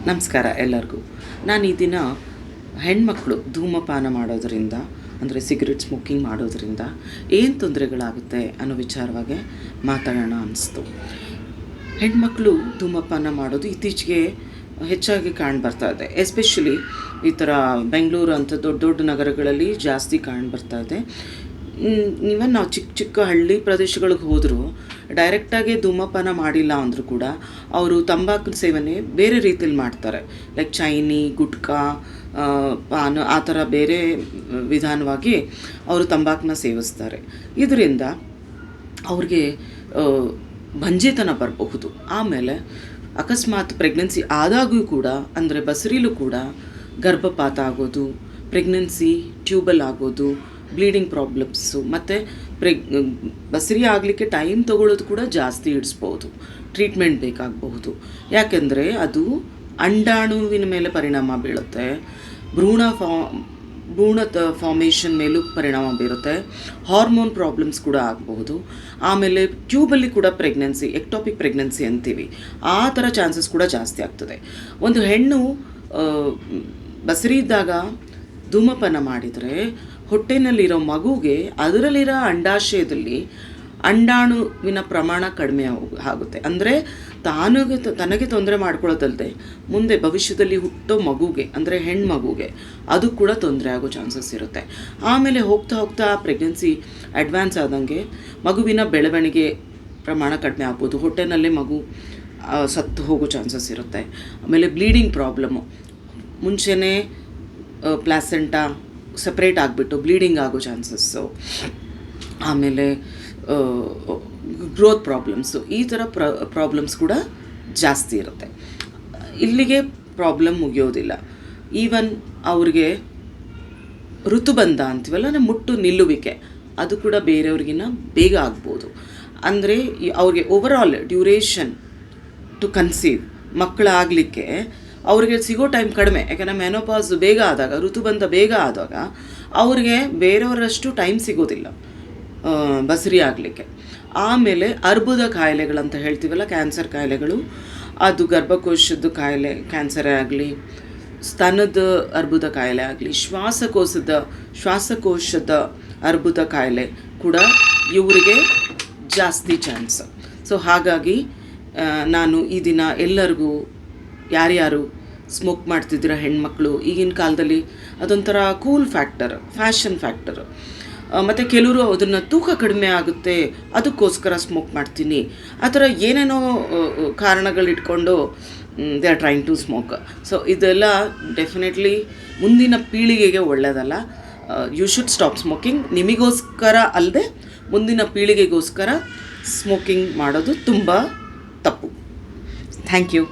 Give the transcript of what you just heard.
ನಮಸ್ಕಾರ ಎಲ್ಲರಿಗೂ. ನಾನು ಈ ದಿನ ಹೆಣ್ಮಕ್ಳು ಧೂಮಪಾನ ಮಾಡೋದರಿಂದ ಅಂದರೆ ಸಿಗರೆಟ್ ಸ್ಮೋಕಿಂಗ್ ಮಾಡೋದರಿಂದ ಏನು ತೊಂದರೆಗಳಾಗುತ್ತೆ ಅನ್ನೋ ವಿಚಾರವಾಗಿ ಮಾತಾಡೋಣ ಅನ್ನಿಸ್ತು. ಹೆಣ್ಮಕ್ಳು ಧೂಮಪಾನ ಮಾಡೋದು ಇತ್ತೀಚೆಗೆ ಹೆಚ್ಚಾಗಿ ಕಾಣ್ಬರ್ತಾ ಇದೆ. ಎಸ್ಪೆಷಲಿ ಈ ಥರ ಬೆಂಗಳೂರು ಅಂಥ ದೊಡ್ಡ ದೊಡ್ಡ ನಗರಗಳಲ್ಲಿ ಜಾಸ್ತಿ ಕಾಣ್ಬರ್ತಾ ಇದೆ. ಇವನ್ ನಾವು ಚಿಕ್ಕ ಚಿಕ್ಕ ಹಳ್ಳಿ ಪ್ರದೇಶಗಳಿಗೆ ಹೋದರೂ ಡೈರೆಕ್ಟಾಗಿ ಧೂಮಪಾನ ಮಾಡಿಲ್ಲ ಅಂದರೂ ಕೂಡ ಅವರು ತಂಬಾಕು ಸೇವನೆ ಬೇರೆ ರೀತಿಯಲ್ಲಿ ಮಾಡ್ತಾರೆ. ಲೈಕ್ ಚೈನಿ, ಗುಟ್ಕಾ, ಪಾನ್ ಆ ಥರ ಬೇರೆ ವಿಧಾನವಾಗಿ ಅವರು ತಂಬಾಕನ್ನ ಸೇವಿಸ್ತಾರೆ. ಇದರಿಂದ ಅವ್ರಿಗೆ ಬಂಜೆತನ ಬರಬಹುದು. ಆಮೇಲೆ ಅಕಸ್ಮಾತ್ ಪ್ರೆಗ್ನೆನ್ಸಿ ಆದಾಗೂ ಕೂಡ ಅಂದರೆ ಬಸರಿಲೂ ಕೂಡ ಗರ್ಭಪಾತ ಆಗೋದು, ಪ್ರೆಗ್ನೆನ್ಸಿ ಟ್ಯೂಬಲ್ ಆಗೋದು, ಬ್ಲೀಡಿಂಗ್ ಪ್ರಾಬ್ಲಮ್ಸು ಮತ್ತು ಬಸರಿ ಆಗಲಿಕ್ಕೆ ಟೈಮ್ ತೊಗೊಳ್ಳೋದು ಕೂಡ ಜಾಸ್ತಿ ಹಿಡಿಸ್ಬೋದು. ಟ್ರೀಟ್ಮೆಂಟ್ ಬೇಕಾಗಬಹುದು. ಯಾಕೆಂದರೆ ಅದು ಅಂಡಾಣುವಿನ ಮೇಲೆ ಪರಿಣಾಮ ಬೀಳುತ್ತೆ, ಭ್ರೂಣದ ಫಾರ್ಮೇಷನ್ ಮೇಲೂ ಪರಿಣಾಮ ಬೀರುತ್ತೆ, ಹಾರ್ಮೋನ್ ಪ್ರಾಬ್ಲಮ್ಸ್ ಕೂಡ ಆಗಬಹುದು. ಆಮೇಲೆ ಟ್ಯೂಬಲ್ಲಿ ಕೂಡ ಪ್ರೆಗ್ನೆನ್ಸಿ, ಎಕ್ಟಾಪಿಕ್ ಪ್ರೆಗ್ನೆನ್ಸಿ ಅಂತೀವಿ, ಆ ಥರ ಚಾನ್ಸಸ್ ಕೂಡ ಜಾಸ್ತಿ ಆಗ್ತದೆ. ಒಂದು ಹೆಣ್ಣು ಬಸರಿ ಇದ್ದಾಗ ಧೂಮಪಾನ ಮಾಡಿದರೆ ಹೊಟ್ಟೆನಲ್ಲಿರೋ ಮಗುಗೆ ಅದರಲ್ಲಿರೋ ಅಂಡಾಶಯದಲ್ಲಿ ಅಂಡಾಣುವಿನ ಪ್ರಮಾಣ ಕಡಿಮೆ ಆಗುತ್ತೆ. ಅಂದರೆ ತನಗೆ ತೊಂದರೆ ಮಾಡ್ಕೊಳ್ಳೋದಲ್ಲದೆ ಮುಂದೆ ಭವಿಷ್ಯದಲ್ಲಿ ಹುಟ್ಟೋ ಮಗುಗೆ ಅಂದರೆ ಹೆಣ್ಮಗುಗೆ ಅದು ಕೂಡ ತೊಂದರೆ ಆಗೋ ಚಾನ್ಸಸ್ ಇರುತ್ತೆ. ಆಮೇಲೆ ಹೋಗ್ತಾ ಹೋಗ್ತಾ ಪ್ರೆಗ್ನೆನ್ಸಿ ಅಡ್ವಾನ್ಸ್ ಆದಂಗೆ ಮಗುವಿನ ಬೆಳವಣಿಗೆ ಪ್ರಮಾಣ ಕಡಿಮೆ ಆಗ್ಬೋದು, ಹೊಟ್ಟೆನಲ್ಲೇ ಮಗು ಸತ್ತು ಹೋಗೋ ಚಾನ್ಸಸ್ ಇರುತ್ತೆ. ಆಮೇಲೆ ಬ್ಲೀಡಿಂಗ್ ಪ್ರಾಬ್ಲಮ್ಮು, ಮುಂಚೆನೇ ಪ್ಲಾಸೆಂಟಾ ಸಪ್ರೇಟ್ ಆಗಿಬಿಟ್ಟು ಬ್ಲೀಡಿಂಗ್ ಆಗೋ ಚಾನ್ಸಸ್ಸು, ಆಮೇಲೆ ಗ್ರೋತ್ ಪ್ರಾಬ್ಲಮ್ಸು, ಈ ಥರ ಪ್ರಾಬ್ಲಮ್ಸ್ ಕೂಡ ಜಾಸ್ತಿ ಇರುತ್ತೆ. ಇಲ್ಲಿಗೆ ಪ್ರಾಬ್ಲಮ್ ಮುಗಿಯೋದಿಲ್ಲ. ಈವನ್ ಅವ್ರಿಗೆ ಋತುಬಂಧ ಅಂತೀವಲ್ಲ, ಮುಟ್ಟು ನಿಲ್ಲುವಿಕೆ, ಅದು ಕೂಡ ಬೇರೆಯವ್ರಿಗಿನ್ನ ಬೇಗ ಆಗ್ಬೋದು. ಅಂದರೆ ಅವ್ರಿಗೆ ಓವರಾಲ್ ಡ್ಯೂರೇಷನ್ ಟು ಕನ್ಸೀವ್ ಮಕ್ಕಳಾಗಲಿಕ್ಕೆ ಅವ್ರಿಗೆ ಸಿಗೋ ಟೈಮ್ ಕಡಿಮೆ. ಯಾಕಂದರೆ ಮೆನೋಪಾಸ್ ಬೇಗ ಆದಾಗ, ಋತುಬಂಧ ಬೇಗ ಆದಾಗ ಅವ್ರಿಗೆ ಬೇರೆಯವರಷ್ಟು ಟೈಮ್ ಸಿಗೋದಿಲ್ಲ ಬಸರಿ ಆಗಲಿಕ್ಕೆ. ಆಮೇಲೆ ಅರ್ಬುದ ಕಾಯಿಲೆಗಳಂತ ಹೇಳ್ತೀವಲ್ಲ, ಕ್ಯಾನ್ಸರ್ ಕಾಯಿಲೆಗಳು, ಅದು ಗರ್ಭಕೋಶದ ಕಾಯಿಲೆ ಕ್ಯಾನ್ಸರೇ ಆಗಲಿ, ಸ್ತನದ ಅರ್ಬುದ ಕಾಯಿಲೆ ಆಗಲಿ, ಶ್ವಾಸಕೋಶದ ಅರ್ಬುದ ಕಾಯಿಲೆ ಕೂಡ ಇವರಿಗೆ ಜಾಸ್ತಿ ಚಾನ್ಸ್. ಸೊ ಹಾಗಾಗಿ ನಾನು ಈ ದಿನ ಎಲ್ಲರಿಗೂ, ಯಾರ್ಯಾರು ಸ್ಮೋಕ್ ಮಾಡ್ತಿದ್ದೀರ ಹೆಣ್ಮಕ್ಳು, ಈಗಿನ ಕಾಲದಲ್ಲಿ ಅದೊಂಥರ ಕೂಲ್ ಫ್ಯಾಕ್ಟರ್, ಫ್ಯಾಷನ್ ಫ್ಯಾಕ್ಟರ್. ಮತ್ತು ಕೆಲವರು ಅದನ್ನು ತೂಕ ಕಡಿಮೆ ಆಗುತ್ತೆ ಅದಕ್ಕೋಸ್ಕರ ಸ್ಮೋಕ್ ಮಾಡ್ತೀನಿ, ಆ ಥರ ಏನೇನೋ ಕಾರಣಗಳಿಟ್ಕೊಂಡು they are trying to smoke. So ಇದೆಲ್ಲ ಡೆಫಿನೆಟ್ಲಿ ಮುಂದಿನ ಪೀಳಿಗೆಗೆ ಒಳ್ಳೆಯದಲ್ಲ. You should stop smoking. ನಿಮಗೋಸ್ಕರ ಅಲ್ಲದೆ ಮುಂದಿನ ಪೀಳಿಗೆಗೋಸ್ಕರ ಸ್ಮೋಕಿಂಗ್ ಮಾಡೋದು ತುಂಬ ತಪ್ಪು. Thank you.